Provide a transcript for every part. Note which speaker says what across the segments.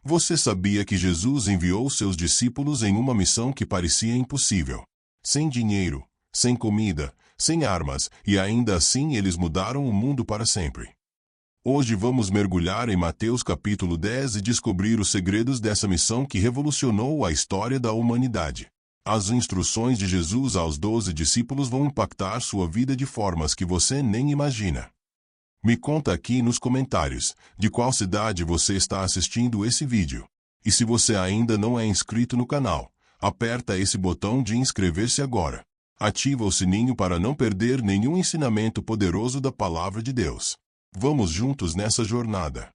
Speaker 1: Você sabia que Jesus enviou seus discípulos em uma missão que parecia impossível? Sem dinheiro, sem comida, sem armas, e ainda assim eles mudaram o mundo para sempre. Hoje vamos mergulhar em Mateus capítulo 10 e descobrir os segredos dessa missão que revolucionou a história da humanidade. As instruções de Jesus aos 12 discípulos vão impactar sua vida de formas que você nem imagina. Me conta aqui nos comentários de qual cidade você está assistindo esse vídeo. E se você ainda não é inscrito no canal, aperta esse botão de inscrever-se agora. Ativa o sininho para não perder nenhum ensinamento poderoso da Palavra de Deus. Vamos juntos nessa jornada.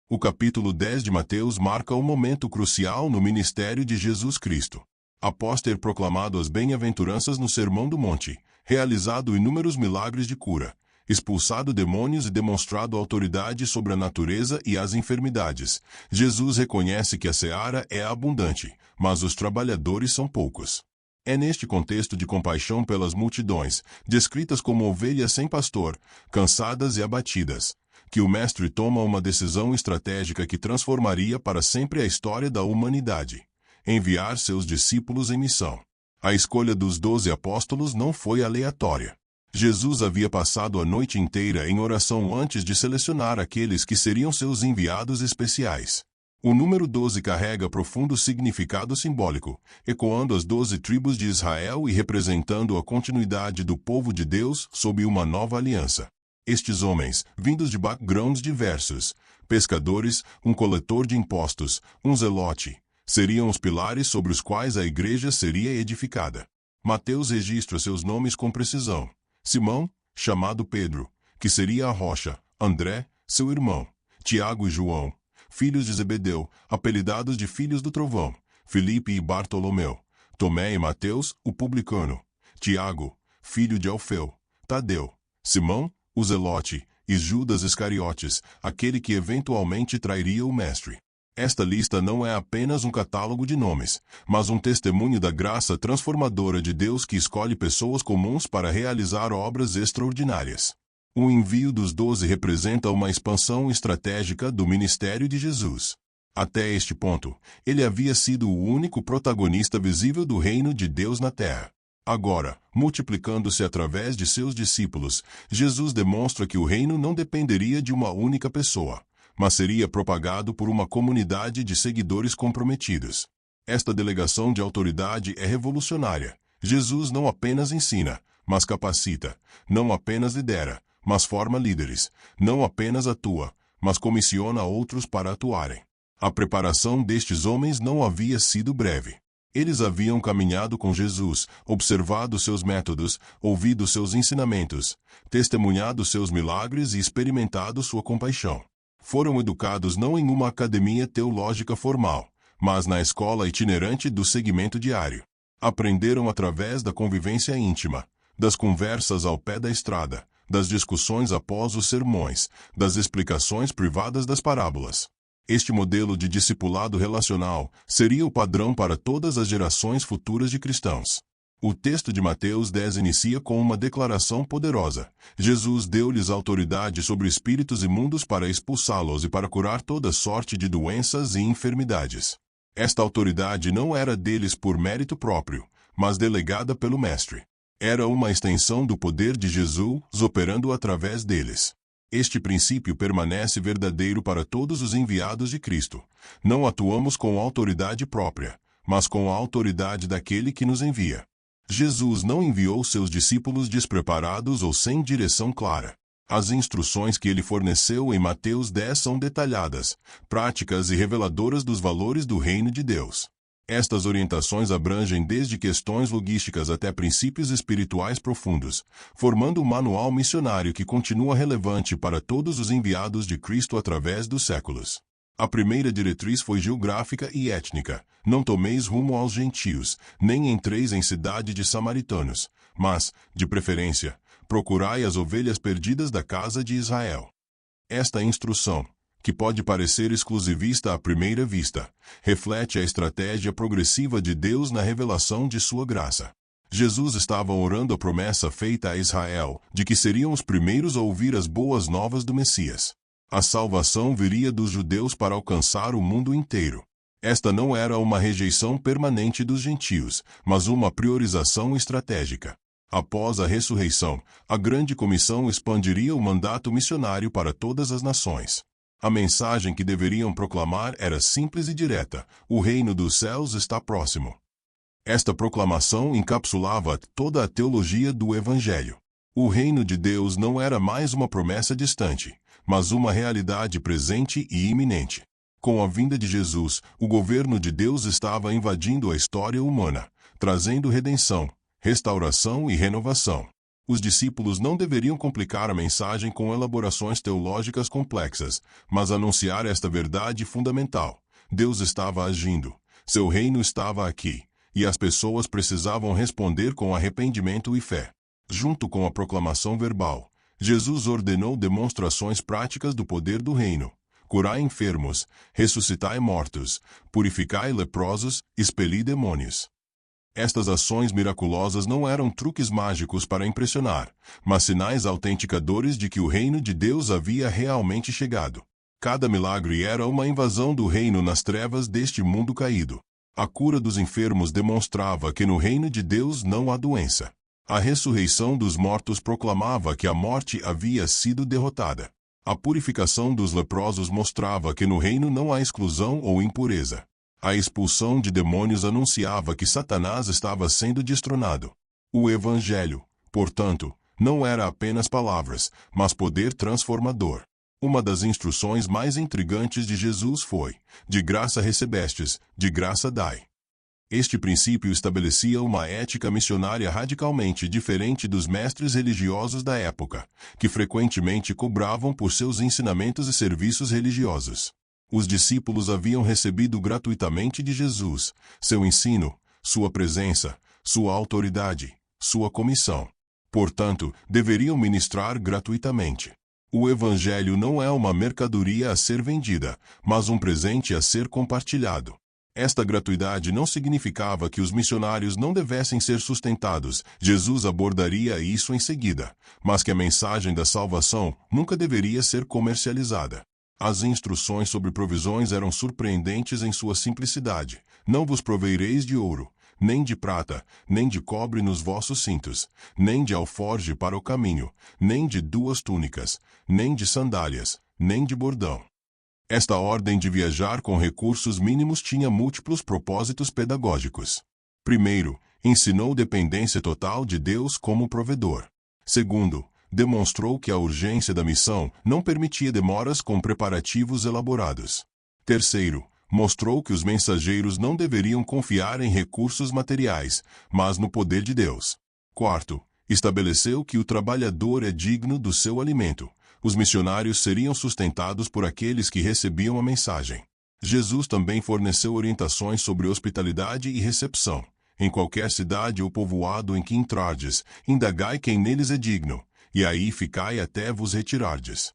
Speaker 1: O capítulo 10 de Mateus marca um momento crucial no ministério de Jesus Cristo. Após ter proclamado as bem-aventuranças no Sermão do Monte, realizado inúmeros milagres de cura, expulsado demônios e demonstrado autoridade sobre a natureza e as enfermidades, Jesus reconhece que a seara é abundante, mas os trabalhadores são poucos. É neste contexto de compaixão pelas multidões, descritas como ovelhas sem pastor, cansadas e abatidas, que o Mestre toma uma decisão estratégica que transformaria para sempre a história da humanidade: enviar seus discípulos em missão. A escolha dos 12 apóstolos não foi aleatória. Jesus havia passado a noite inteira em oração antes de selecionar aqueles que seriam seus enviados especiais. O número 12 carrega profundo significado simbólico, ecoando as 12 tribos de Israel e representando a continuidade do povo de Deus sob uma nova aliança. Estes homens, vindos de backgrounds diversos, pescadores, um coletor de impostos, um zelote, seriam os pilares sobre os quais a igreja seria edificada. Mateus registra seus nomes com precisão. Simão, chamado Pedro, que seria a rocha; André, seu irmão; Tiago e João, filhos de Zebedeu, apelidados de filhos do trovão; Filipe e Bartolomeu; Tomé e Mateus, o publicano; Tiago, filho de Alfeu; Tadeu; Simão, o zelote; e Judas Iscariotes, aquele que eventualmente trairia o Mestre. Esta lista não é apenas um catálogo de nomes, mas um testemunho da graça transformadora de Deus que escolhe pessoas comuns para realizar obras extraordinárias. O envio dos 12 representa uma expansão estratégica do ministério de Jesus. Até este ponto, ele havia sido o único protagonista visível do reino de Deus na terra. Agora, multiplicando-se através de seus discípulos, Jesus demonstra que o reino não dependeria de uma única pessoa, mas seria propagado por uma comunidade de seguidores comprometidos. Esta delegação de autoridade é revolucionária. Jesus não apenas ensina, mas capacita; não apenas lidera, mas forma líderes; não apenas atua, mas comissiona outros para atuarem. A preparação destes homens não havia sido breve. Eles haviam caminhado com Jesus, observado seus métodos, ouvido seus ensinamentos, testemunhado seus milagres e experimentado sua compaixão. Foram educados não em uma academia teológica formal, mas na escola itinerante do segmento diário. Aprenderam através da convivência íntima, das conversas ao pé da estrada, das discussões após os sermões, das explicações privadas das parábolas. Este modelo de discipulado relacional seria o padrão para todas as gerações futuras de cristãos. O texto de Mateus 10 inicia com uma declaração poderosa. Jesus deu-lhes autoridade sobre espíritos imundos para expulsá-los e para curar toda sorte de doenças e enfermidades. Esta autoridade não era deles por mérito próprio, mas delegada pelo Mestre. Era uma extensão do poder de Jesus operando através deles. Este princípio permanece verdadeiro para todos os enviados de Cristo. Não atuamos com autoridade própria, mas com a autoridade daquele que nos envia. Jesus não enviou seus discípulos despreparados ou sem direção clara. As instruções que ele forneceu em Mateus 10 são detalhadas, práticas e reveladoras dos valores do reino de Deus. Estas orientações abrangem desde questões logísticas até princípios espirituais profundos, formando um manual missionário que continua relevante para todos os enviados de Cristo através dos séculos. A primeira diretriz foi geográfica e étnica: não tomeis rumo aos gentios, nem entreis em cidade de samaritanos, mas, de preferência, procurai as ovelhas perdidas da casa de Israel. Esta instrução, que pode parecer exclusivista à primeira vista, reflete a estratégia progressiva de Deus na revelação de sua graça. Jesus estava orando a promessa feita a Israel, de que seriam os primeiros a ouvir as boas novas do Messias. A salvação viria dos judeus para alcançar o mundo inteiro. Esta não era uma rejeição permanente dos gentios, mas uma priorização estratégica. Após a ressurreição, a grande comissão expandiria o mandato missionário para todas as nações. A mensagem que deveriam proclamar era simples e direta: o reino dos céus está próximo. Esta proclamação encapsulava toda a teologia do Evangelho. O reino de Deus não era mais uma promessa distante, mas uma realidade presente e iminente. Com a vinda de Jesus, o governo de Deus estava invadindo a história humana, trazendo redenção, restauração e renovação. Os discípulos não deveriam complicar a mensagem com elaborações teológicas complexas, mas anunciar esta verdade fundamental: Deus estava agindo, seu reino estava aqui, e as pessoas precisavam responder com arrependimento e fé. Junto com a proclamação verbal, Jesus ordenou demonstrações práticas do poder do reino: curai enfermos, ressuscitai mortos, purificai leprosos, expeli demônios. Estas ações miraculosas não eram truques mágicos para impressionar, mas sinais autenticadores de que o reino de Deus havia realmente chegado. Cada milagre era uma invasão do reino nas trevas deste mundo caído. A cura dos enfermos demonstrava que no reino de Deus não há doença. A ressurreição dos mortos proclamava que a morte havia sido derrotada. A purificação dos leprosos mostrava que no reino não há exclusão ou impureza. A expulsão de demônios anunciava que Satanás estava sendo destronado. O Evangelho, portanto, não era apenas palavras, mas poder transformador. Uma das instruções mais intrigantes de Jesus foi: de graça recebestes, de graça dai. Este princípio estabelecia uma ética missionária radicalmente diferente dos mestres religiosos da época, que frequentemente cobravam por seus ensinamentos e serviços religiosos. Os discípulos haviam recebido gratuitamente de Jesus seu ensino, sua presença, sua autoridade, sua comissão. Portanto, deveriam ministrar gratuitamente. O Evangelho não é uma mercadoria a ser vendida, mas um presente a ser compartilhado. Esta gratuidade não significava que os missionários não devessem ser sustentados. Jesus abordaria isso em seguida, mas que a mensagem da salvação nunca deveria ser comercializada. As instruções sobre provisões eram surpreendentes em sua simplicidade. Não vos proveireis de ouro, nem de prata, nem de cobre nos vossos cintos, nem de alforje para o caminho, nem de 2 túnicas, nem de sandálias, nem de bordão. Esta ordem de viajar com recursos mínimos tinha múltiplos propósitos pedagógicos. Primeiro, ensinou dependência total de Deus como provedor. Segundo, demonstrou que a urgência da missão não permitia demoras com preparativos elaborados. Terceiro, mostrou que os mensageiros não deveriam confiar em recursos materiais, mas no poder de Deus. Quarto, estabeleceu que o trabalhador é digno do seu alimento. Os missionários seriam sustentados por aqueles que recebiam a mensagem. Jesus também forneceu orientações sobre hospitalidade e recepção. Em qualquer cidade ou povoado em que entrardes, indagai quem neles é digno, e aí ficai até vos retirardes.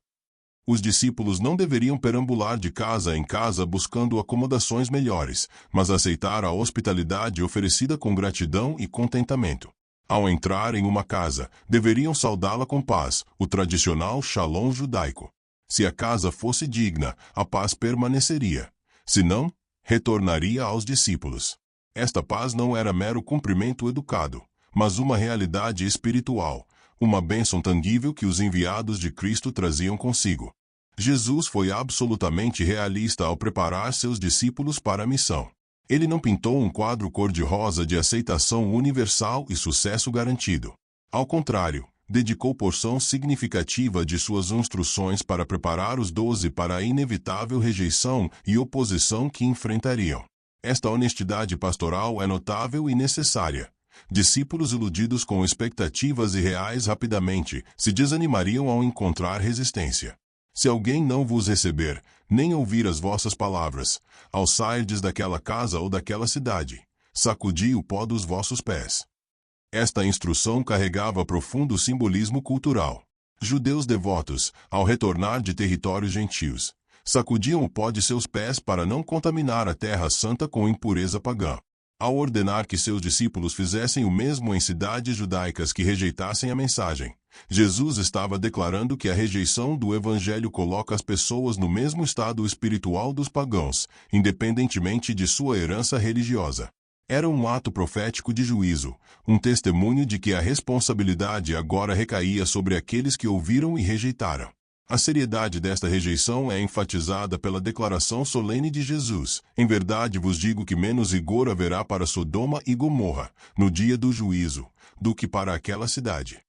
Speaker 1: Os discípulos não deveriam perambular de casa em casa buscando acomodações melhores, mas aceitar a hospitalidade oferecida com gratidão e contentamento. Ao entrar em uma casa, deveriam saudá-la com paz, o tradicional shalom judaico. Se a casa fosse digna, a paz permaneceria. Se não, retornaria aos discípulos. Esta paz não era mero cumprimento educado, mas uma realidade espiritual, uma bênção tangível que os enviados de Cristo traziam consigo. Jesus foi absolutamente realista ao preparar seus discípulos para a missão. Ele não pintou um quadro cor-de-rosa de aceitação universal e sucesso garantido. Ao contrário, dedicou porção significativa de suas instruções para preparar os 12 para a inevitável rejeição e oposição que enfrentariam. Esta honestidade pastoral é notável e necessária. Discípulos iludidos com expectativas irreais rapidamente se desanimariam ao encontrar resistência. Se alguém não vos receber, nem ouvir as vossas palavras, ao sairdes daquela casa ou daquela cidade, sacudi o pó dos vossos pés. Esta instrução carregava profundo simbolismo cultural. Judeus devotos, ao retornar de territórios gentios, sacudiam o pó de seus pés para não contaminar a terra santa com impureza pagã. Ao ordenar que seus discípulos fizessem o mesmo em cidades judaicas que rejeitassem a mensagem, Jesus estava declarando que a rejeição do Evangelho coloca as pessoas no mesmo estado espiritual dos pagãos, independentemente de sua herança religiosa. Era um ato profético de juízo, um testemunho de que a responsabilidade agora recaía sobre aqueles que ouviram e rejeitaram. A seriedade desta rejeição é enfatizada pela declaração solene de Jesus: em verdade vos digo que menos rigor haverá para Sodoma e Gomorra, no dia do juízo, do que para aquela cidade.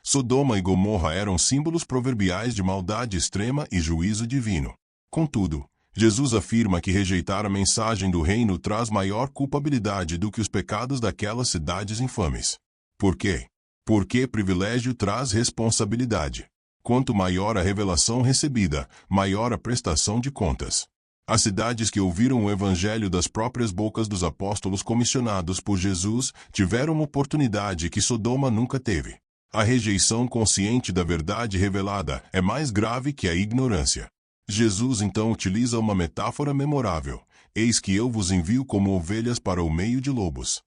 Speaker 1: Sodoma e Gomorra eram símbolos proverbiais de maldade extrema e juízo divino. Contudo, Jesus afirma que rejeitar a mensagem do reino traz maior culpabilidade do que os pecados daquelas cidades infames. Por quê? Porque privilégio traz responsabilidade. Quanto maior a revelação recebida, maior a prestação de contas. As cidades que ouviram o evangelho das próprias bocas dos apóstolos comissionados por Jesus tiveram uma oportunidade que Sodoma nunca teve. A rejeição consciente da verdade revelada é mais grave que a ignorância. Jesus então utiliza uma metáfora memorável: eis que eu vos envio como ovelhas para o meio de lobos.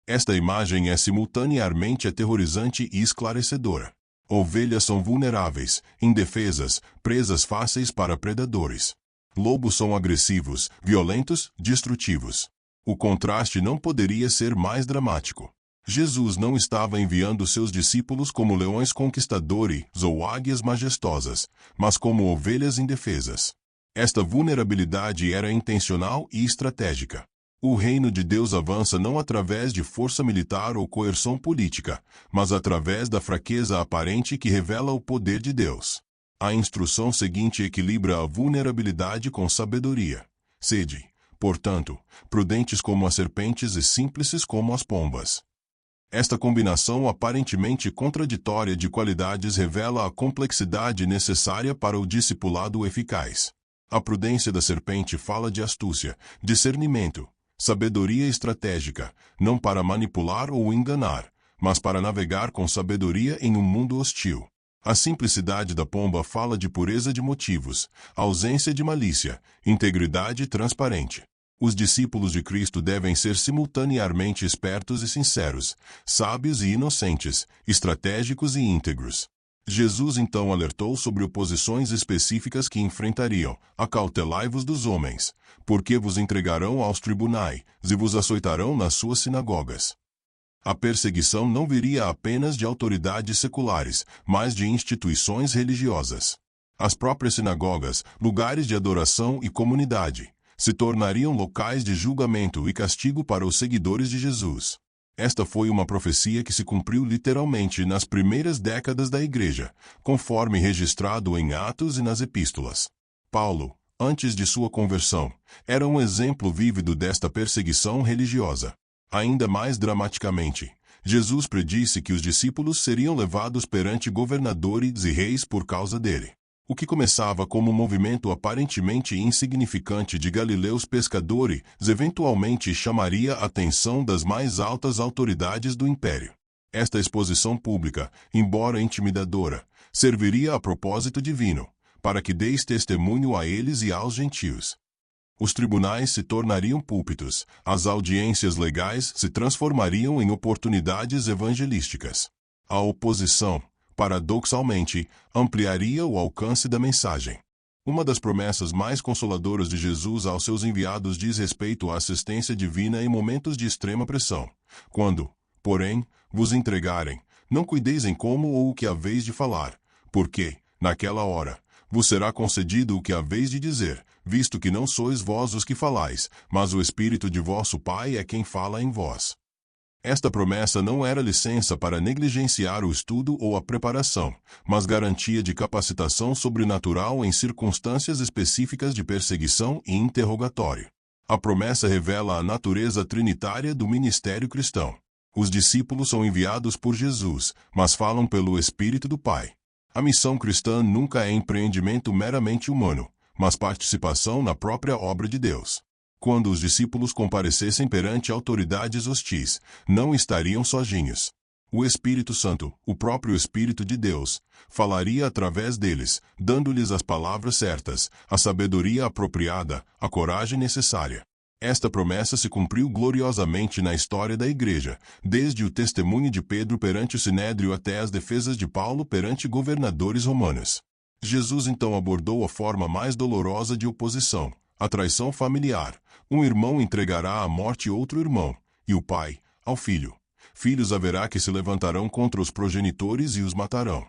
Speaker 1: Esta imagem é simultaneamente aterrorizante e esclarecedora. Ovelhas são vulneráveis, indefesas, presas fáceis para predadores. Lobos são agressivos, violentos, destrutivos. O contraste não poderia ser mais dramático. Jesus não estava enviando seus discípulos como leões conquistadores ou águias majestosas, mas como ovelhas indefesas. Esta vulnerabilidade era intencional e estratégica. O reino de Deus avança não através de força militar ou coerção política, mas através da fraqueza aparente que revela o poder de Deus. A instrução seguinte equilibra a vulnerabilidade com sabedoria. Sede, portanto, prudentes como as serpentes e simples como as pombas. Esta combinação aparentemente contraditória de qualidades revela a complexidade necessária para o discipulado eficaz. A prudência da serpente fala de astúcia, discernimento, sabedoria estratégica, não para manipular ou enganar, mas para navegar com sabedoria em um mundo hostil. A simplicidade da pomba fala de pureza de motivos, ausência de malícia, integridade transparente. Os discípulos de Cristo devem ser simultaneamente espertos e sinceros, sábios e inocentes, estratégicos e íntegros. Jesus então alertou sobre oposições específicas que enfrentariam: acautelai-vos dos homens, porque vos entregarão aos tribunais, e vos açoitarão nas suas sinagogas. A perseguição não viria apenas de autoridades seculares, mas de instituições religiosas. As próprias sinagogas, lugares de adoração e comunidade, se tornariam locais de julgamento e castigo para os seguidores de Jesus. Esta foi uma profecia que se cumpriu literalmente nas primeiras décadas da Igreja, conforme registrado em Atos e nas Epístolas. Paulo, antes de sua conversão, era um exemplo vívido desta perseguição religiosa. Ainda mais dramaticamente, Jesus predisse que os discípulos seriam levados perante governadores e reis por causa dele. O que começava como um movimento aparentemente insignificante de galileus pescadores, eventualmente chamaria a atenção das mais altas autoridades do império. Esta exposição pública, embora intimidadora, serviria a propósito divino, para que deis testemunho a eles e aos gentios. Os tribunais se tornariam púlpitos, as audiências legais se transformariam em oportunidades evangelísticas. A oposição, paradoxalmente, ampliaria o alcance da mensagem. Uma das promessas mais consoladoras de Jesus aos seus enviados diz respeito à assistência divina em momentos de extrema pressão. Quando, porém, vos entregarem, não cuideis em como ou o que haveis de falar, porque, naquela hora, vos será concedido o que haveis de dizer, visto que não sois vós os que falais, mas o Espírito de vosso Pai é quem fala em vós. Esta promessa não era licença para negligenciar o estudo ou a preparação, mas garantia de capacitação sobrenatural em circunstâncias específicas de perseguição e interrogatório. A promessa revela a natureza trinitária do ministério cristão. Os discípulos são enviados por Jesus, mas falam pelo Espírito do Pai. A missão cristã nunca é empreendimento meramente humano, mas participação na própria obra de Deus. Quando os discípulos comparecessem perante autoridades hostis, não estariam sozinhos. O Espírito Santo, o próprio Espírito de Deus, falaria através deles, dando-lhes as palavras certas, a sabedoria apropriada, a coragem necessária. Esta promessa se cumpriu gloriosamente na história da Igreja, desde o testemunho de Pedro perante o Sinédrio até as defesas de Paulo perante governadores romanos. Jesus então abordou a forma mais dolorosa de oposição, a traição familiar. Um irmão entregará à morte outro irmão, e o pai, ao filho. Filhos haverá que se levantarão contra os progenitores e os matarão.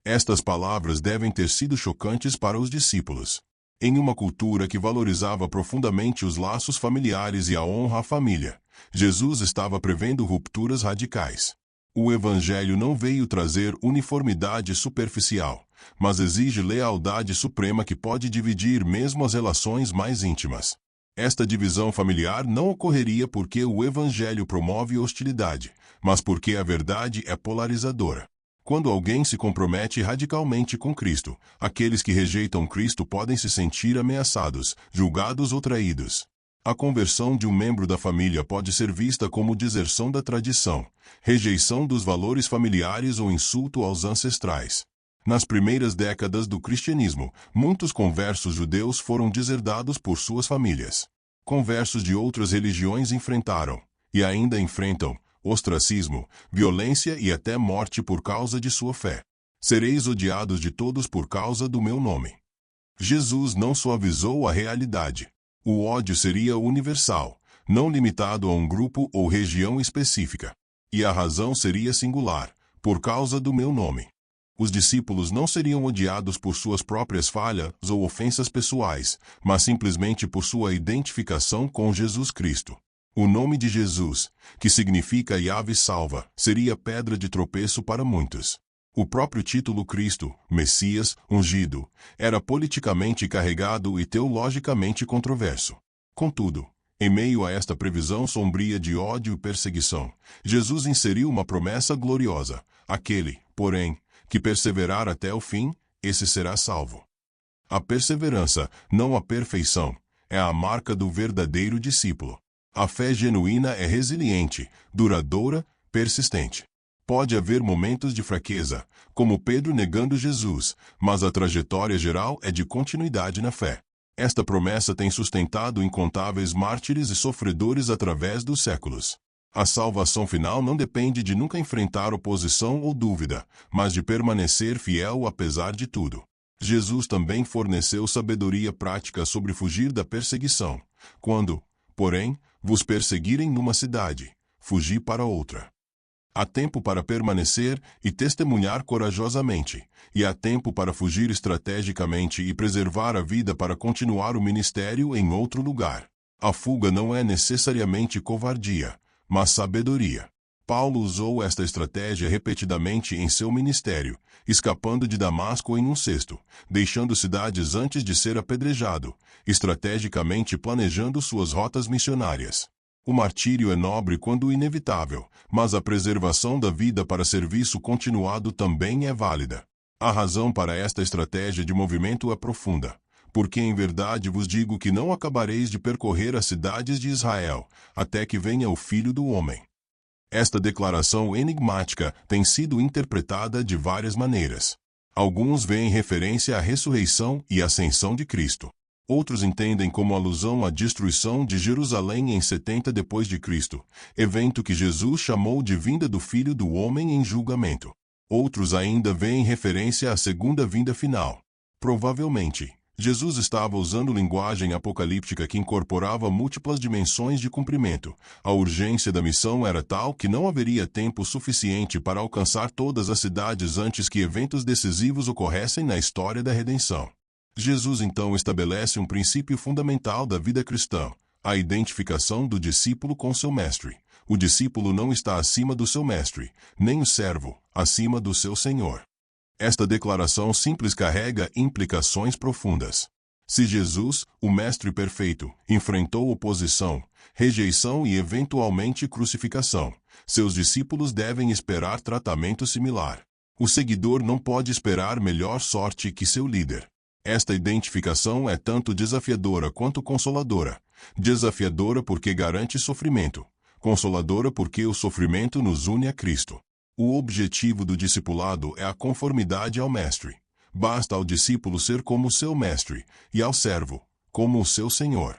Speaker 1: Estas palavras devem ter sido chocantes para os discípulos. Em uma cultura que valorizava profundamente os laços familiares e a honra à família, Jesus estava prevendo rupturas radicais. O Evangelho não veio trazer uniformidade superficial, mas exige lealdade suprema que pode dividir mesmo as relações mais íntimas. Esta divisão familiar não ocorreria porque o Evangelho promove hostilidade, mas porque a verdade é polarizadora. Quando alguém se compromete radicalmente com Cristo, aqueles que rejeitam Cristo podem se sentir ameaçados, julgados ou traídos. A conversão de um membro da família pode ser vista como deserção da tradição, rejeição dos valores familiares ou insulto aos ancestrais. Nas primeiras décadas do cristianismo, muitos conversos judeus foram deserdados por suas famílias. Conversos de outras religiões enfrentaram, e ainda enfrentam, ostracismo, violência e até morte por causa de sua fé. Sereis odiados de todos por causa do meu nome. Jesus não suavizou a realidade. O ódio seria universal, não limitado a um grupo ou região específica. E a razão seria singular, por causa do meu nome. Os discípulos não seriam odiados por suas próprias falhas ou ofensas pessoais, mas simplesmente por sua identificação com Jesus Cristo. O nome de Jesus, que significa Yahvé salva, seria pedra de tropeço para muitos. O próprio título Cristo, Messias, ungido, era politicamente carregado e teologicamente controverso. Contudo, em meio a esta previsão sombria de ódio e perseguição, Jesus inseriu uma promessa gloriosa: aquele, porém, que perseverar até o fim, esse será salvo. A perseverança, não a perfeição, é a marca do verdadeiro discípulo. A fé genuína é resiliente, duradoura, persistente. Pode haver momentos de fraqueza, como Pedro negando Jesus, mas a trajetória geral é de continuidade na fé. Esta promessa tem sustentado incontáveis mártires e sofredores através dos séculos. A salvação final não depende de nunca enfrentar oposição ou dúvida, mas de permanecer fiel apesar de tudo. Jesus também forneceu sabedoria prática sobre fugir da perseguição. Quando, porém, vos perseguirem numa cidade, fugi para outra. Há tempo para permanecer e testemunhar corajosamente, e há tempo para fugir estrategicamente e preservar a vida para continuar o ministério em outro lugar. A fuga não é necessariamente covardia, mas sabedoria. Paulo usou esta estratégia repetidamente em seu ministério, escapando de Damasco em um cesto, deixando cidades antes de ser apedrejado, estrategicamente planejando suas rotas missionárias. O martírio é nobre quando inevitável, mas a preservação da vida para serviço continuado também é válida. A razão para esta estratégia de movimento é profunda. Porque em verdade vos digo que não acabareis de percorrer as cidades de Israel, até que venha o Filho do Homem. Esta declaração enigmática tem sido interpretada de várias maneiras. Alguns veem referência à ressurreição e ascensão de Cristo. Outros entendem como alusão à destruição de Jerusalém em 70 depois de Cristo, evento que Jesus chamou de vinda do Filho do Homem em julgamento. Outros ainda veem referência à segunda vinda final. Provavelmente, Jesus estava usando linguagem apocalíptica que incorporava múltiplas dimensões de cumprimento. A urgência da missão era tal que não haveria tempo suficiente para alcançar todas as cidades antes que eventos decisivos ocorressem na história da redenção. Jesus então estabelece um princípio fundamental da vida cristã, a identificação do discípulo com seu mestre. O discípulo não está acima do seu mestre, nem o servo, acima do seu senhor. Esta declaração simples carrega implicações profundas. Se Jesus, o Mestre perfeito, enfrentou oposição, rejeição e eventualmente crucificação, seus discípulos devem esperar tratamento similar. O seguidor não pode esperar melhor sorte que seu líder. Esta identificação é tanto desafiadora quanto consoladora. Desafiadora porque garante sofrimento. Consoladora porque o sofrimento nos une a Cristo. O objetivo do discipulado é a conformidade ao Mestre. Basta ao discípulo ser como seu Mestre, e ao servo, como o seu Senhor.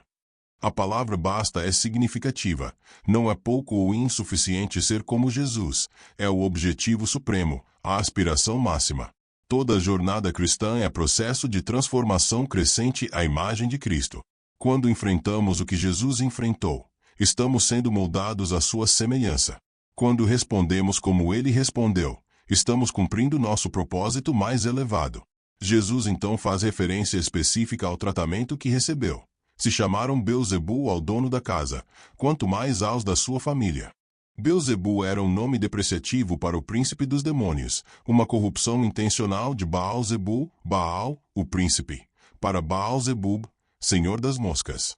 Speaker 1: A palavra basta é significativa. Não é pouco ou insuficiente ser como Jesus. É o objetivo supremo, a aspiração máxima. Toda jornada cristã é processo de transformação crescente à imagem de Cristo. Quando enfrentamos o que Jesus enfrentou, estamos sendo moldados à sua semelhança. Quando respondemos como ele respondeu, estamos cumprindo nosso propósito mais elevado. Jesus então faz referência específica ao tratamento que recebeu. Se chamaram Beelzebul ao dono da casa, quanto mais aos da sua família. Beelzebul era um nome depreciativo para o príncipe dos demônios, uma corrupção intencional de Baal-Zebul, Baal, o príncipe, para Baal-Zebub, senhor das moscas.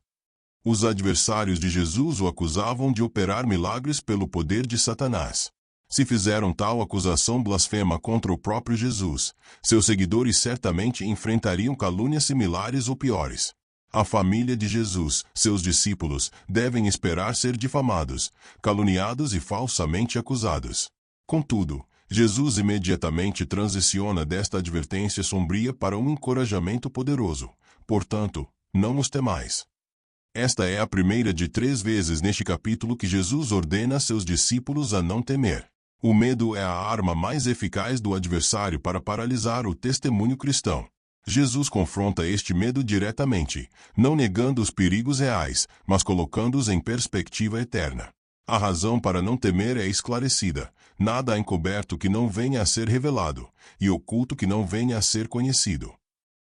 Speaker 1: Os adversários de Jesus o acusavam de operar milagres pelo poder de Satanás. Se fizeram tal acusação blasfema contra o próprio Jesus, seus seguidores certamente enfrentariam calúnias similares ou piores. A família de Jesus, seus discípulos, devem esperar ser difamados, caluniados e falsamente acusados. Contudo, Jesus imediatamente transiciona desta advertência sombria para um encorajamento poderoso. Portanto, não os temais. Esta é a primeira de 3 vezes neste capítulo que Jesus ordena seus discípulos a não temer. O medo é a arma mais eficaz do adversário para paralisar o testemunho cristão. Jesus confronta este medo diretamente, não negando os perigos reais, mas colocando-os em perspectiva eterna. A razão para não temer é esclarecida. Nada há encoberto que não venha a ser revelado, e oculto que não venha a ser conhecido.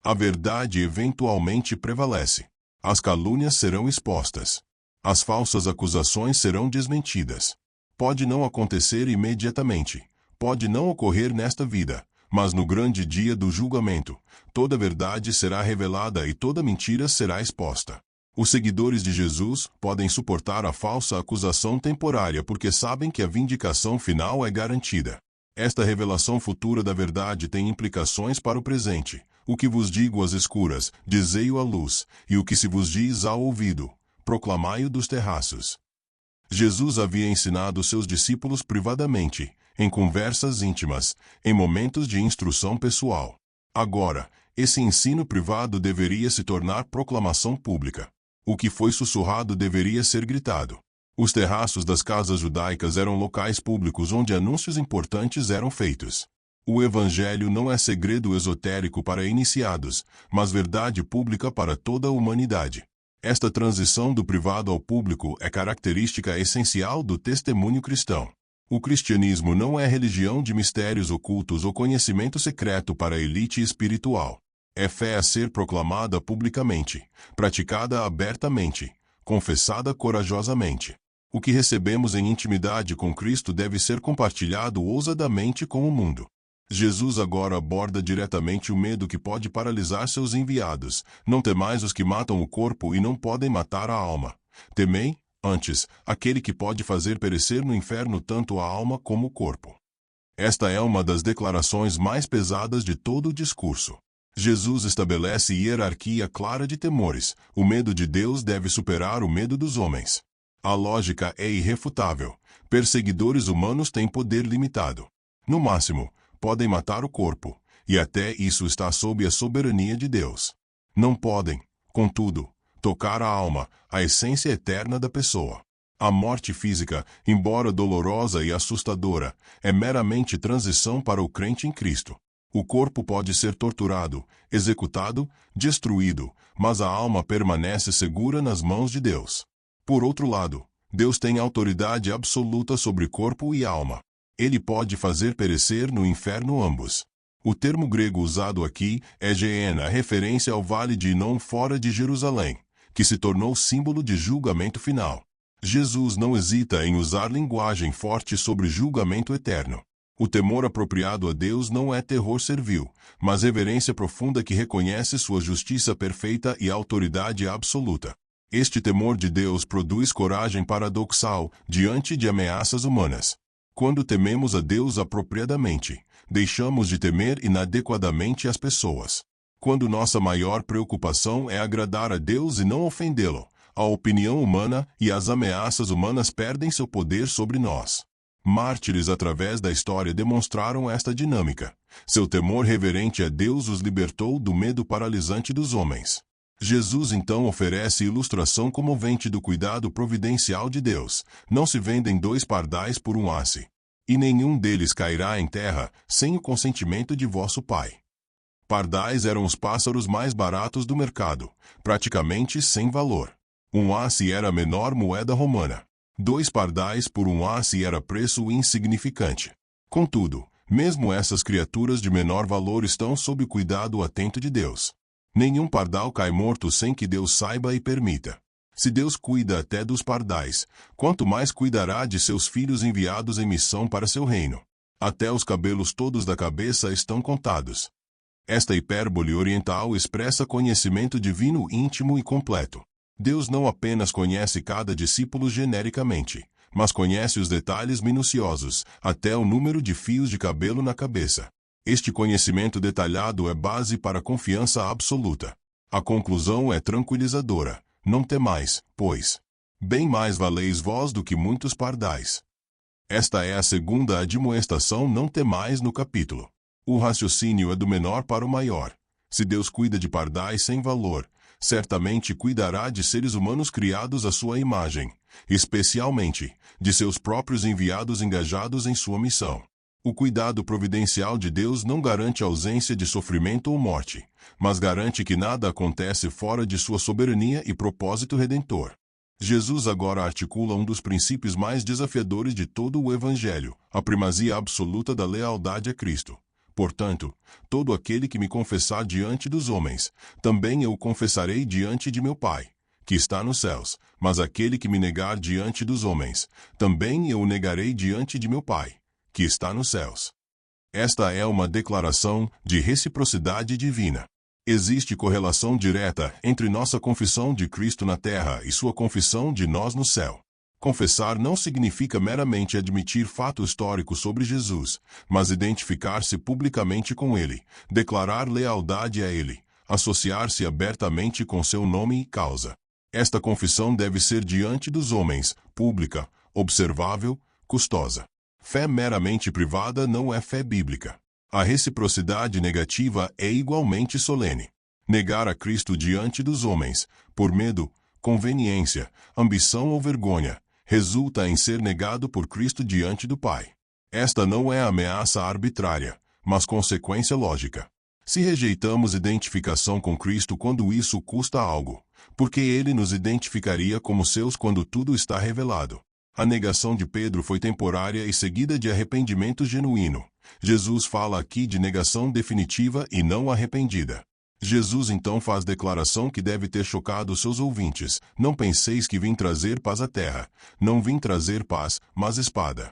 Speaker 1: A verdade eventualmente prevalece. As calúnias serão expostas. As falsas acusações serão desmentidas. Pode não acontecer imediatamente. Pode não ocorrer nesta vida. Mas no grande dia do julgamento, toda verdade será revelada e toda mentira será exposta. Os seguidores de Jesus podem suportar a falsa acusação temporária porque sabem que a vindicação final é garantida. Esta revelação futura da verdade tem implicações para o presente. O que vos digo às escuras, dizei-o à luz, e o que se vos diz ao ouvido, proclamai-o dos terraços. Jesus havia ensinado seus discípulos privadamente, em conversas íntimas, em momentos de instrução pessoal. Agora, esse ensino privado deveria se tornar proclamação pública. O que foi sussurrado deveria ser gritado. Os terraços das casas judaicas eram locais públicos onde anúncios importantes eram feitos. O Evangelho não é segredo esotérico para iniciados, mas verdade pública para toda a humanidade. Esta transição do privado ao público é característica essencial do testemunho cristão. O cristianismo não é religião de mistérios ocultos ou conhecimento secreto para a elite espiritual. É fé a ser proclamada publicamente, praticada abertamente, confessada corajosamente. O que recebemos em intimidade com Cristo deve ser compartilhado ousadamente com o mundo. Jesus agora aborda diretamente o medo que pode paralisar seus enviados. Não temais os que matam o corpo e não podem matar a alma. Temei, antes, aquele que pode fazer perecer no inferno tanto a alma como o corpo. Esta é uma das declarações mais pesadas de todo o discurso. Jesus estabelece hierarquia clara de temores. O medo de Deus deve superar o medo dos homens. A lógica é irrefutável. Perseguidores humanos têm poder limitado. No máximo, podem matar o corpo, e até isso está sob a soberania de Deus. Não podem, contudo, tocar a alma, a essência eterna da pessoa. A morte física, embora dolorosa e assustadora, é meramente transição para o crente em Cristo. O corpo pode ser torturado, executado, destruído, mas a alma permanece segura nas mãos de Deus. Por outro lado, Deus tem autoridade absoluta sobre corpo e alma. Ele pode fazer perecer no inferno ambos. O termo grego usado aqui é Geena, referência ao vale de Inom fora de Jerusalém, que se tornou símbolo de julgamento final. Jesus não hesita em usar linguagem forte sobre julgamento eterno. O temor apropriado a Deus não é terror servil, mas reverência profunda que reconhece sua justiça perfeita e autoridade absoluta. Este temor de Deus produz coragem paradoxal diante de ameaças humanas. Quando tememos a Deus apropriadamente, deixamos de temer inadequadamente as pessoas. Quando nossa maior preocupação é agradar a Deus e não ofendê-lo, a opinião humana e as ameaças humanas perdem seu poder sobre nós. Mártires através da história demonstraram esta dinâmica. Seu temor reverente a Deus os libertou do medo paralisante dos homens. Jesus então oferece ilustração comovente do cuidado providencial de Deus. Não se vendem 2 pardais por um asse. E nenhum deles cairá em terra, sem o consentimento de vosso Pai. Pardais eram os pássaros mais baratos do mercado, praticamente sem valor. Um asse era a menor moeda romana. 2 pardais por um asse era preço insignificante. Contudo, mesmo essas criaturas de menor valor estão sob o cuidado atento de Deus. Nenhum pardal cai morto sem que Deus saiba e permita. Se Deus cuida até dos pardais, quanto mais cuidará de seus filhos enviados em missão para seu reino. Até os cabelos todos da cabeça estão contados. Esta hipérbole oriental expressa conhecimento divino íntimo e completo. Deus não apenas conhece cada discípulo genericamente, mas conhece os detalhes minuciosos, até o número de fios de cabelo na cabeça. Este conhecimento detalhado é base para a confiança absoluta. A conclusão é tranquilizadora. Não temais, pois, bem mais valeis vós do que muitos pardais. Esta é a segunda admoestação não temais no capítulo. O raciocínio é do menor para o maior. Se Deus cuida de pardais sem valor, certamente cuidará de seres humanos criados à sua imagem, especialmente de seus próprios enviados engajados em sua missão. O cuidado providencial de Deus não garante ausência de sofrimento ou morte, mas garante que nada acontece fora de sua soberania e propósito redentor. Jesus agora articula um dos princípios mais desafiadores de todo o Evangelho, a primazia absoluta da lealdade a Cristo. Portanto, todo aquele que me confessar diante dos homens, também eu o confessarei diante de meu Pai, que está nos céus, mas aquele que me negar diante dos homens, também eu o negarei diante de meu Pai, que está nos céus. Esta é uma declaração de reciprocidade divina. Existe correlação direta entre nossa confissão de Cristo na terra e sua confissão de nós no céu. Confessar não significa meramente admitir fato histórico sobre Jesus, mas identificar-se publicamente com Ele, declarar lealdade a Ele, associar-se abertamente com seu nome e causa. Esta confissão deve ser diante dos homens, pública, observável, custosa. Fé meramente privada não é fé bíblica. A reciprocidade negativa é igualmente solene. Negar a Cristo diante dos homens, por medo, conveniência, ambição ou vergonha, resulta em ser negado por Cristo diante do Pai. Esta não é ameaça arbitrária, mas consequência lógica. Se rejeitamos identificação com Cristo quando isso custa algo, porque Ele nos identificaria como seus quando tudo está revelado? A negação de Pedro foi temporária e seguida de arrependimento genuíno. Jesus fala aqui de negação definitiva e não arrependida. Jesus então faz declaração que deve ter chocado seus ouvintes. Não penseis que vim trazer paz à terra. Não vim trazer paz, mas espada.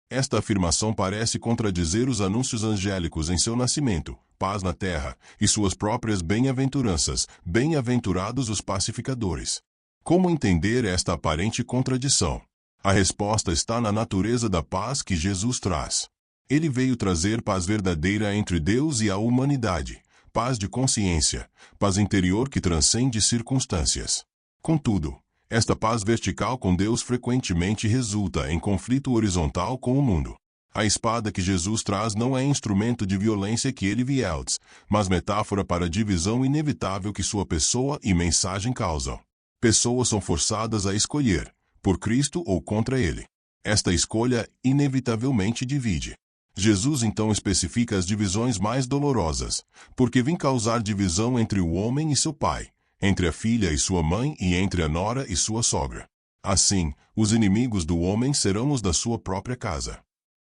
Speaker 1: Esta afirmação parece contradizer os anúncios angélicos em seu nascimento, paz na terra, e suas próprias bem-aventuranças, bem-aventurados os pacificadores. Como entender esta aparente contradição? A resposta está na natureza da paz que Jesus traz. Ele veio trazer paz verdadeira entre Deus e a humanidade, paz de consciência, paz interior que transcende circunstâncias. Contudo, esta paz vertical com Deus frequentemente resulta em conflito horizontal com o mundo. A espada que Jesus traz não é instrumento de violência que ele wields, mas metáfora para a divisão inevitável que sua pessoa e mensagem causam. Pessoas são forçadas a escolher, por Cristo ou contra ele. Esta escolha inevitavelmente divide. Jesus então especifica as divisões mais dolorosas, porque vim causar divisão entre o homem e seu pai, entre a filha e sua mãe e entre a nora e sua sogra. Assim, os inimigos do homem serão os da sua própria casa.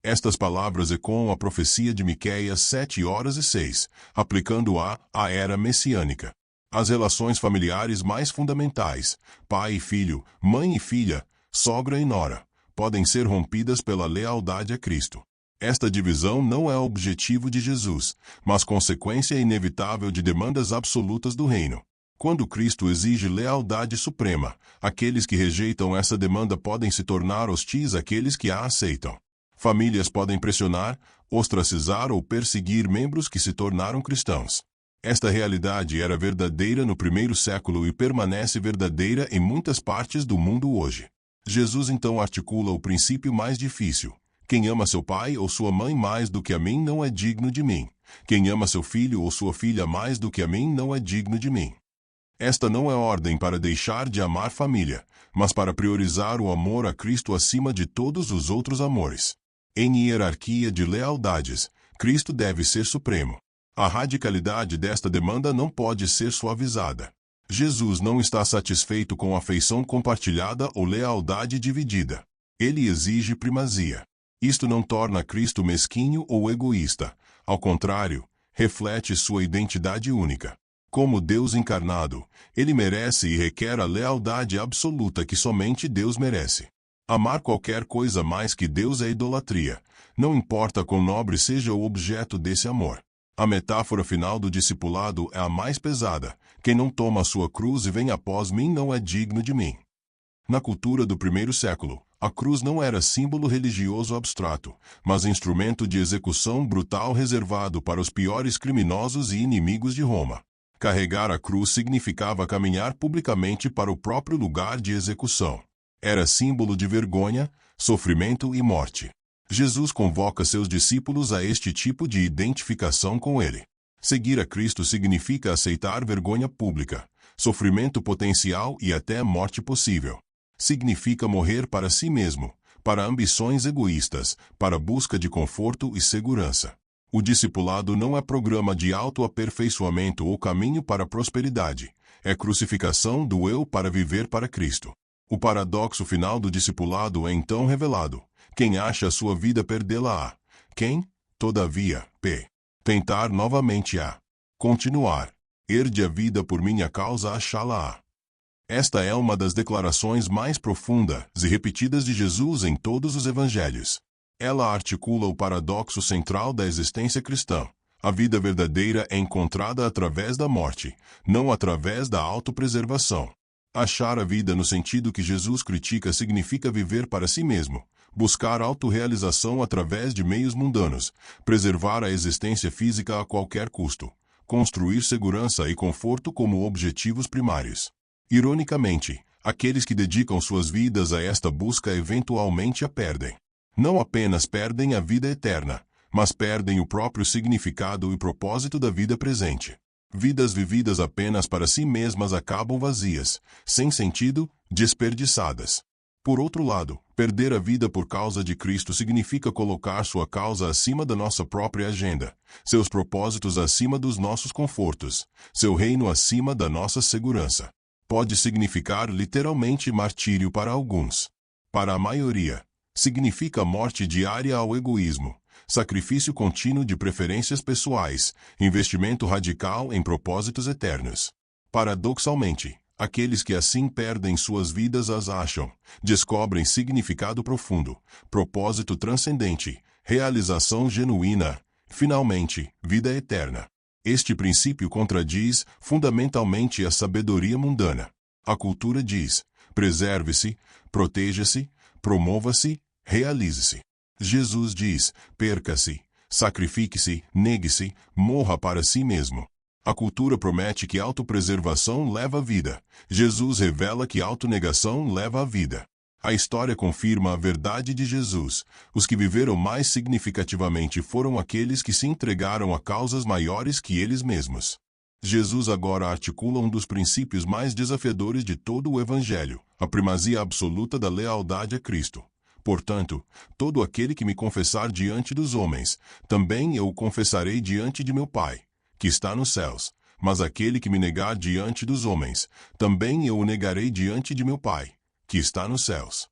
Speaker 1: Estas palavras ecoam a profecia de Miqueias 7:6, aplicando-a à era messiânica. As relações familiares mais fundamentais, pai e filho, mãe e filha, sogra e nora, podem ser rompidas pela lealdade a Cristo. Esta divisão não é objetivo de Jesus, mas consequência inevitável de demandas absolutas do reino. Quando Cristo exige lealdade suprema, aqueles que rejeitam essa demanda podem se tornar hostis àqueles que a aceitam. Famílias podem pressionar, ostracizar ou perseguir membros que se tornaram cristãos. Esta realidade era verdadeira no primeiro século e permanece verdadeira em muitas partes do mundo hoje. Jesus então articula o princípio mais difícil. Quem ama seu pai ou sua mãe mais do que a mim não é digno de mim. Quem ama seu filho ou sua filha mais do que a mim não é digno de mim. Esta não é ordem para deixar de amar família, mas para priorizar o amor a Cristo acima de todos os outros amores. Em hierarquia de lealdades, Cristo deve ser supremo. A radicalidade desta demanda não pode ser suavizada. Jesus não está satisfeito com afeição compartilhada ou lealdade dividida. Ele exige primazia. Isto não torna Cristo mesquinho ou egoísta. Ao contrário, reflete sua identidade única. Como Deus encarnado, ele merece e requer a lealdade absoluta que somente Deus merece. Amar qualquer coisa mais que Deus é idolatria, não importa quão nobre seja o objeto desse amor. A metáfora final do discipulado é a mais pesada. Quem não toma a sua cruz e vem após mim não é digno de mim. Na cultura do primeiro século, a cruz não era símbolo religioso abstrato, mas instrumento de execução brutal reservado para os piores criminosos e inimigos de Roma. Carregar a cruz significava caminhar publicamente para o próprio lugar de execução. Era símbolo de vergonha, sofrimento e morte. Jesus convoca seus discípulos a este tipo de identificação com ele. Seguir a Cristo significa aceitar vergonha pública, sofrimento potencial e até morte possível. Significa morrer para si mesmo, para ambições egoístas, para a busca de conforto e segurança. O discipulado não é programa de autoaperfeiçoamento ou caminho para a prosperidade. É crucificação do eu para viver para Cristo. O paradoxo final do discipulado é então revelado. Quem acha a sua vida perdê-la-á. Quem, todavia, tentar novamente a continuar, herde a vida por minha causa achá-la-á. Esta é uma das declarações mais profundas e repetidas de Jesus em todos os evangelhos. Ela articula o paradoxo central da existência cristã. A vida verdadeira é encontrada através da morte, não através da autopreservação. Achar a vida no sentido que Jesus critica significa viver para si mesmo, buscar autorrealização através de meios mundanos, preservar a existência física a qualquer custo, construir segurança e conforto como objetivos primários. Ironicamente, aqueles que dedicam suas vidas a esta busca eventualmente a perdem. Não apenas perdem a vida eterna, mas perdem o próprio significado e propósito da vida presente. Vidas vividas apenas para si mesmas acabam vazias, sem sentido, desperdiçadas. Por outro lado, perder a vida por causa de Cristo significa colocar sua causa acima da nossa própria agenda, seus propósitos acima dos nossos confortos, seu reino acima da nossa segurança. Pode significar literalmente martírio para alguns. Para a maioria, significa morte diária ao egoísmo, sacrifício contínuo de preferências pessoais, investimento radical em propósitos eternos. Paradoxalmente, aqueles que assim perdem suas vidas as acham, descobrem significado profundo, propósito transcendente, realização genuína, finalmente, vida eterna. Este princípio contradiz, fundamentalmente, a sabedoria mundana. A cultura diz: preserve-se, proteja-se, promova-se, realize-se. Jesus diz: perca-se, sacrifique-se, negue-se, morra para si mesmo. A cultura promete que autopreservação leva à vida. Jesus revela que autonegação leva à vida. A história confirma a verdade de Jesus. Os que viveram mais significativamente foram aqueles que se entregaram a causas maiores que eles mesmos. Jesus agora articula um dos princípios mais desafiadores de todo o Evangelho, a primazia absoluta da lealdade a Cristo. Portanto, todo aquele que me confessar diante dos homens, também eu o confessarei diante de meu Pai, que está nos céus. Mas aquele que me negar diante dos homens, também eu o negarei diante de meu Pai, que está nos céus.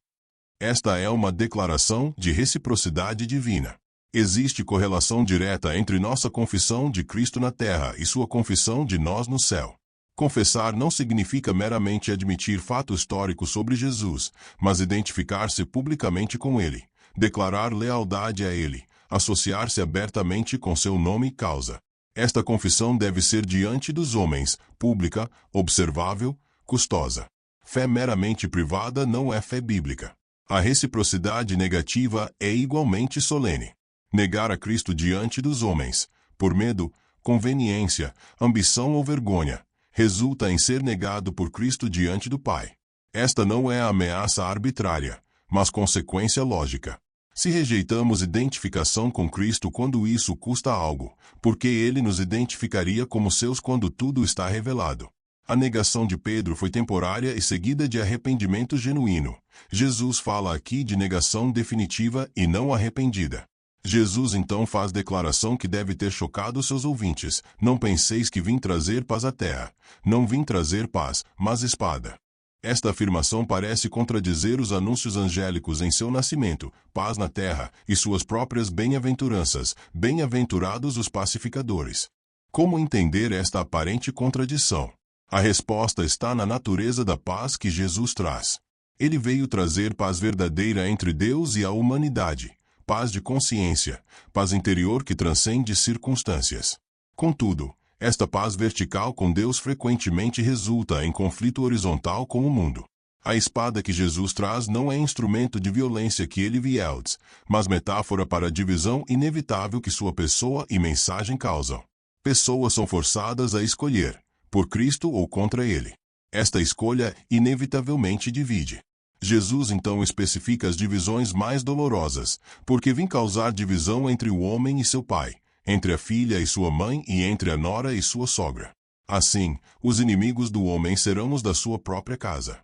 Speaker 1: Esta é uma declaração de reciprocidade divina. Existe correlação direta entre nossa confissão de Cristo na terra e sua confissão de nós no céu. Confessar não significa meramente admitir fato histórico sobre Jesus, mas identificar-se publicamente com ele, declarar lealdade a ele, associar-se abertamente com seu nome e causa. Esta confissão deve ser diante dos homens, pública, observável, custosa. Fé meramente privada não é fé bíblica. A reciprocidade negativa é igualmente solene. Negar a Cristo diante dos homens, por medo, conveniência, ambição ou vergonha, resulta em ser negado por Cristo diante do Pai. Esta não é ameaça arbitrária, mas consequência lógica. Se rejeitamos identificação com Cristo quando isso custa algo, por que ele nos identificaria como seus quando tudo está revelado? A negação de Pedro foi temporária e seguida de arrependimento genuíno. Jesus fala aqui de negação definitiva e não arrependida. Jesus então faz declaração que deve ter chocado seus ouvintes: não penseis que vim trazer paz à terra. Não vim trazer paz, mas espada. Esta afirmação parece contradizer os anúncios angélicos em seu nascimento, paz na terra, e suas próprias bem-aventuranças, bem-aventurados os pacificadores. Como entender esta aparente contradição? A resposta está na natureza da paz que Jesus traz. Ele veio trazer paz verdadeira entre Deus e a humanidade, paz de consciência, paz interior que transcende circunstâncias. Contudo, esta paz vertical com Deus frequentemente resulta em conflito horizontal com o mundo. A espada que Jesus traz não é instrumento de violência que ele wields, mas metáfora para a divisão inevitável que sua pessoa e mensagem causam. Pessoas são forçadas a escolher, por Cristo ou contra ele. Esta escolha inevitavelmente divide. Jesus então especifica as divisões mais dolorosas, porque vim causar divisão entre o homem e seu pai, entre a filha e sua mãe e entre a nora e sua sogra. Assim, os inimigos do homem serão os da sua própria casa.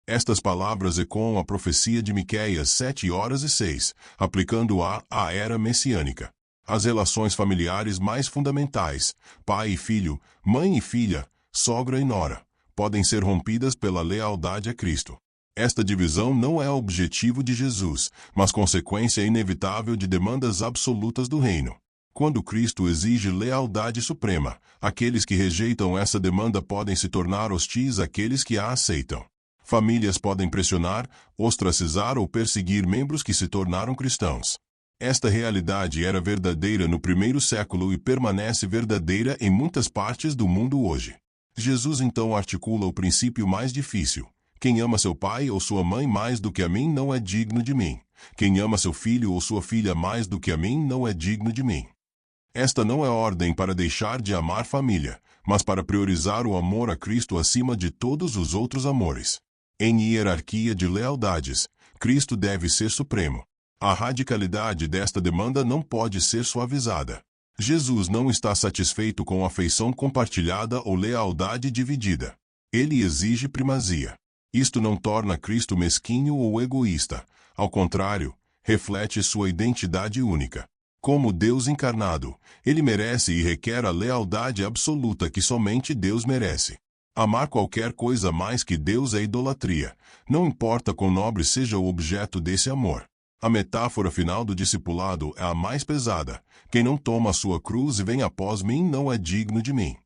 Speaker 1: Estas palavras ecoam a profecia de Miqueias 7:6, aplicando-a à era messiânica. As relações familiares mais fundamentais, pai e filho, mãe e filha, sogra e nora, podem ser rompidas pela lealdade a Cristo. Esta divisão não é objetivo de Jesus, mas consequência inevitável de demandas absolutas do reino. Quando Cristo exige lealdade suprema, aqueles que rejeitam essa demanda podem se tornar hostis àqueles que a aceitam. Famílias podem pressionar, ostracizar ou perseguir membros que se tornaram cristãos. Esta realidade era verdadeira no primeiro século e permanece verdadeira em muitas partes do mundo hoje. Jesus então articula o princípio mais difícil: quem ama seu pai ou sua mãe mais do que a mim não é digno de mim. Quem ama seu filho ou sua filha mais do que a mim não é digno de mim. Esta não é ordem para deixar de amar família, mas para priorizar o amor a Cristo acima de todos os outros amores. Em hierarquia de lealdades, Cristo deve ser supremo. A radicalidade desta demanda não pode ser suavizada. Jesus não está satisfeito com afeição compartilhada ou lealdade dividida. Ele exige primazia. Isto não torna Cristo mesquinho ou egoísta. Ao contrário, reflete sua identidade única. Como Deus encarnado, ele merece e requer a lealdade absoluta que somente Deus merece. Amar qualquer coisa mais que Deus é idolatria, não importa quão nobre seja o objeto desse amor. A metáfora final do discipulado é a mais pesada: quem não toma a sua cruz e vem após mim não é digno de mim.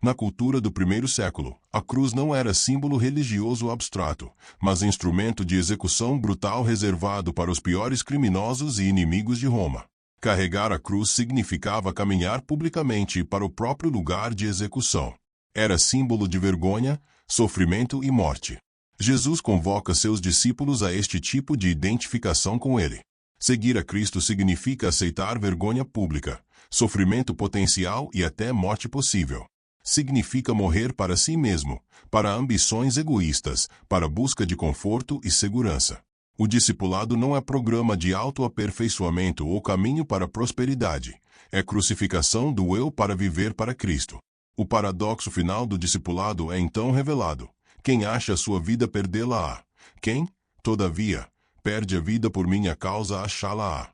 Speaker 1: Na cultura do primeiro século, a cruz não era símbolo religioso abstrato, mas instrumento de execução brutal reservado para os piores criminosos e inimigos de Roma. Carregar a cruz significava caminhar publicamente para o próprio lugar de execução. Era símbolo de vergonha, sofrimento e morte. Jesus convoca seus discípulos a este tipo de identificação com ele. Seguir a Cristo significa aceitar vergonha pública, sofrimento potencial e até morte possível. Significa morrer para si mesmo, para ambições egoístas, para a busca de conforto e segurança. O discipulado não é programa de autoaperfeiçoamento ou caminho para a prosperidade. É crucificação do eu para viver para Cristo. O paradoxo final do discipulado é então revelado: quem acha a sua vida perdê-la-á. Quem, todavia, perde a vida por minha causa achá-la-á.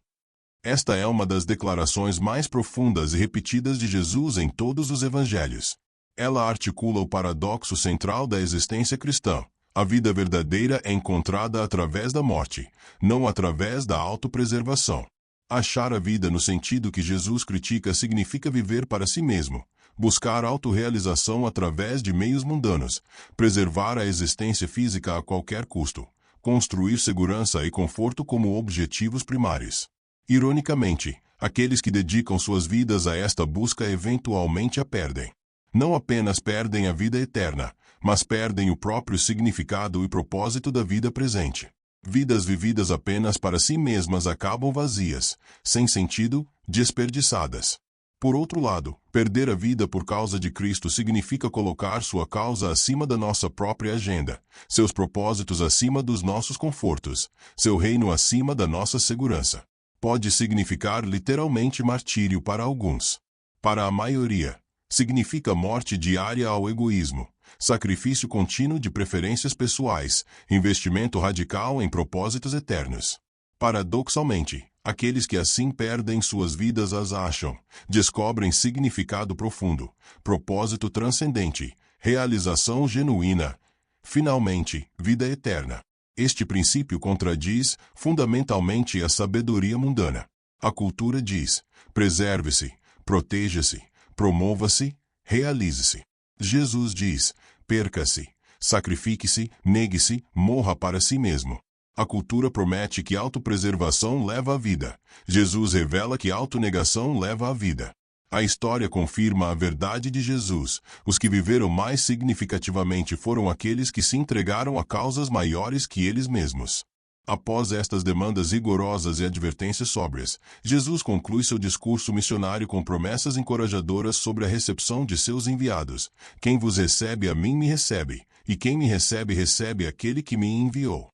Speaker 1: Esta é uma das declarações mais profundas e repetidas de Jesus em todos os evangelhos. Ela articula o paradoxo central da existência cristã. A vida verdadeira é encontrada através da morte, não através da autopreservação. Achar a vida no sentido que Jesus critica significa viver para si mesmo, buscar autorrealização através de meios mundanos, preservar a existência física a qualquer custo, construir segurança e conforto como objetivos primários. Ironicamente, aqueles que dedicam suas vidas a esta busca eventualmente a perdem. Não apenas perdem a vida eterna, mas perdem o próprio significado e propósito da vida presente. Vidas vividas apenas para si mesmas acabam vazias, sem sentido, desperdiçadas. Por outro lado, perder a vida por causa de Cristo significa colocar sua causa acima da nossa própria agenda, seus propósitos acima dos nossos confortos, seu reino acima da nossa segurança. Pode significar literalmente martírio para alguns. Para a maioria, significa morte diária ao egoísmo, sacrifício contínuo de preferências pessoais, investimento radical em propósitos eternos. Paradoxalmente, aqueles que assim perdem suas vidas as acham, descobrem significado profundo, propósito transcendente, realização genuína, finalmente, vida eterna. Este princípio contradiz, fundamentalmente, a sabedoria mundana. A cultura diz: preserve-se, proteja-se, promova-se, realize-se. Jesus diz: perca-se, sacrifique-se, negue-se, morra para si mesmo. A cultura promete que autopreservação leva à vida. Jesus revela que autonegação leva à vida. A história confirma a verdade de Jesus. Os que viveram mais significativamente foram aqueles que se entregaram a causas maiores que eles mesmos. Após estas demandas rigorosas e advertências sóbrias, Jesus conclui seu discurso missionário com promessas encorajadoras sobre a recepção de seus enviados. Quem vos recebe a mim me recebe, e quem me recebe recebe aquele que me enviou.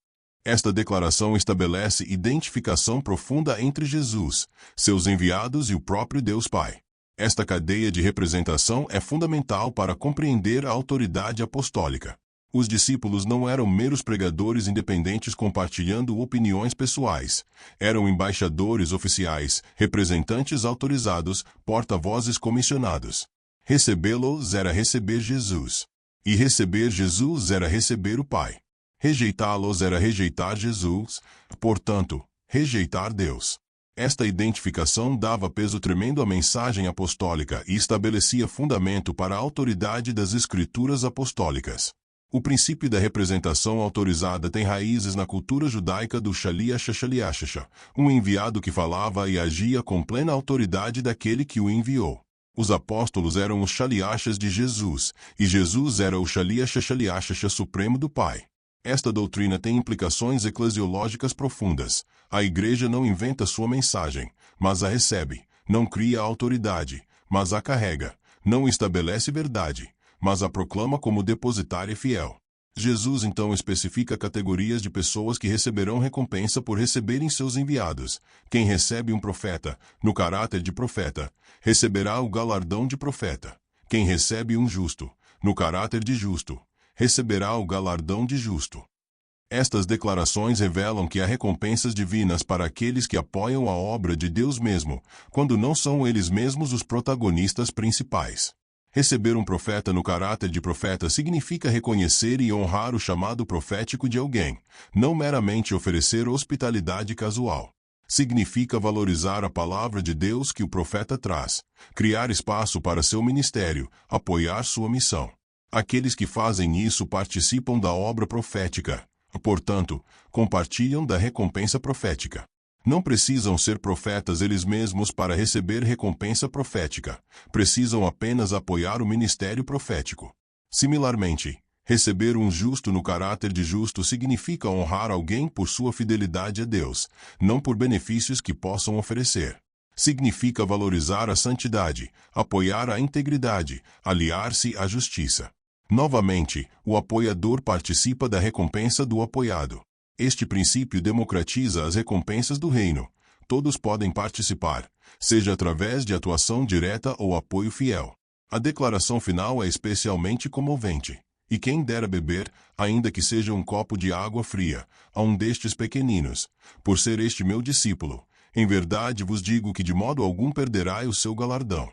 Speaker 1: Esta declaração estabelece identificação profunda entre Jesus, seus enviados e o próprio Deus Pai. Esta cadeia de representação é fundamental para compreender a autoridade apostólica. Os discípulos não eram meros pregadores independentes compartilhando opiniões pessoais. Eram embaixadores oficiais, representantes autorizados, porta-vozes comissionados. Recebê-los era receber Jesus. E receber Jesus era receber o Pai. Rejeitá-los era rejeitar Jesus, portanto, rejeitar Deus. Esta identificação dava peso tremendo à mensagem apostólica e estabelecia fundamento para a autoridade das Escrituras apostólicas. O princípio da representação autorizada tem raízes na cultura judaica do Shaliach, um enviado que falava e agia com plena autoridade daquele que o enviou. Os apóstolos eram os Shaliachs de Jesus, e Jesus era o Shaliach supremo do Pai. Esta doutrina tem implicações eclesiológicas profundas. A Igreja não inventa sua mensagem, mas a recebe. Não cria autoridade, mas a carrega. Não estabelece verdade, mas a proclama como depositária fiel. Jesus então especifica categorias de pessoas que receberão recompensa por receberem seus enviados. Quem recebe um profeta, no caráter de profeta, receberá o galardão de profeta. Quem recebe um justo, no caráter de justo, receberá o galardão de justo. Estas declarações revelam que há recompensas divinas para aqueles que apoiam a obra de Deus mesmo, quando não são eles mesmos os protagonistas principais. Receber um profeta no caráter de profeta significa reconhecer e honrar o chamado profético de alguém, não meramente oferecer hospitalidade casual. Significa valorizar a palavra de Deus que o profeta traz, criar espaço para seu ministério, apoiar sua missão. Aqueles que fazem isso participam da obra profética, portanto, compartilham da recompensa profética. Não precisam ser profetas eles mesmos para receber recompensa profética. Precisam apenas apoiar o ministério profético. Similarmente, receber um justo no caráter de justo significa honrar alguém por sua fidelidade a Deus, não por benefícios que possam oferecer. Significa valorizar a santidade, apoiar a integridade, aliar-se à justiça. Novamente, o apoiador participa da recompensa do apoiado. Este princípio democratiza as recompensas do reino. Todos podem participar, seja através de atuação direta ou apoio fiel. A declaração final é especialmente comovente. E quem dera beber, ainda que seja um copo de água fria, a um destes pequeninos, por ser este meu discípulo, em verdade vos digo que de modo algum perderá o seu galardão.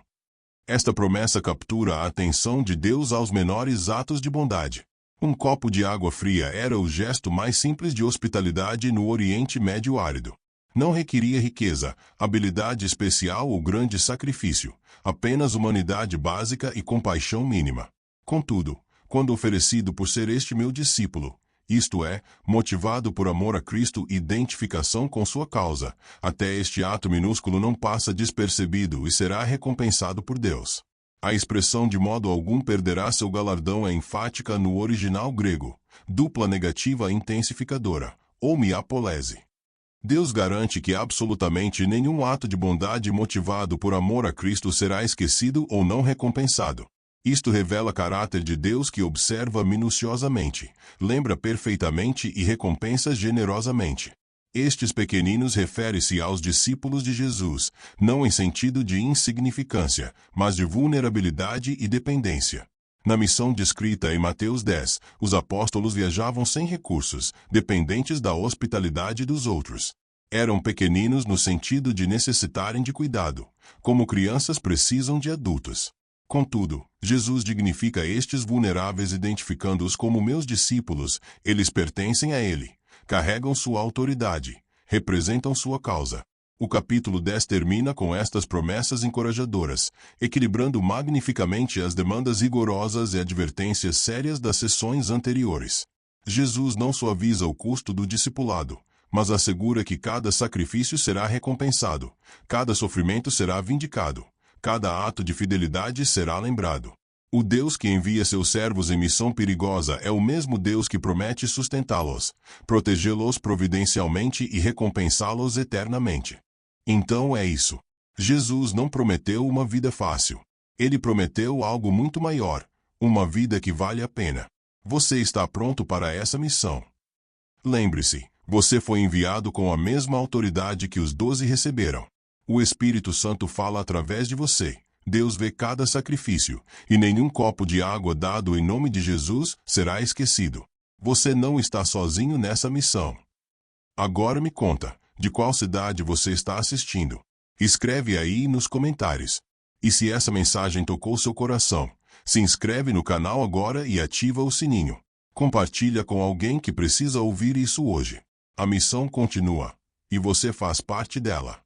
Speaker 1: Esta promessa captura a atenção de Deus aos menores atos de bondade. Um copo de água fria era o gesto mais simples de hospitalidade no Oriente Médio árido. Não requeria riqueza, habilidade especial ou grande sacrifício, apenas humanidade básica e compaixão mínima. Contudo, quando oferecido por ser este meu discípulo, isto é, motivado por amor a Cristo e identificação com sua causa, até este ato minúsculo não passa despercebido e será recompensado por Deus. A expressão de modo algum perderá seu galardão é enfática no original grego, dupla negativa intensificadora, ou miapolese. Deus garante que absolutamente nenhum ato de bondade motivado por amor a Cristo será esquecido ou não recompensado. Isto revela caráter de Deus que observa minuciosamente, lembra perfeitamente e recompensa generosamente. Estes pequeninos refere-se aos discípulos de Jesus, não em sentido de insignificância, mas de vulnerabilidade e dependência. Na missão descrita em Mateus 10, os apóstolos viajavam sem recursos, dependentes da hospitalidade dos outros. Eram pequeninos no sentido de necessitarem de cuidado, como crianças precisam de adultos. Contudo, Jesus dignifica estes vulneráveis identificando-os como meus discípulos, eles pertencem a Ele, carregam sua autoridade, representam sua causa. O capítulo 10 termina com estas promessas encorajadoras, equilibrando magnificamente as demandas rigorosas e advertências sérias das sessões anteriores. Jesus não suaviza o custo do discipulado, mas assegura que cada sacrifício será recompensado, cada sofrimento será vindicado, cada ato de fidelidade será lembrado. O Deus que envia seus servos em missão perigosa é o mesmo Deus que promete sustentá-los, protegê-los providencialmente e recompensá-los eternamente. Então é isso. Jesus não prometeu uma vida fácil. Ele prometeu algo muito maior, uma vida que vale a pena. Você está pronto para essa missão? Lembre-se, você foi enviado com a mesma autoridade que os 12 receberam. O Espírito Santo fala através de você. Deus vê cada sacrifício, e nenhum copo de água dado em nome de Jesus será esquecido. Você não está sozinho nessa missão. Agora me conta, de qual cidade você está assistindo? Escreve aí nos comentários. E se essa mensagem tocou seu coração, se inscreve no canal agora e ativa o sininho. Compartilha com alguém que precisa ouvir isso hoje. A missão continua, e você faz parte dela.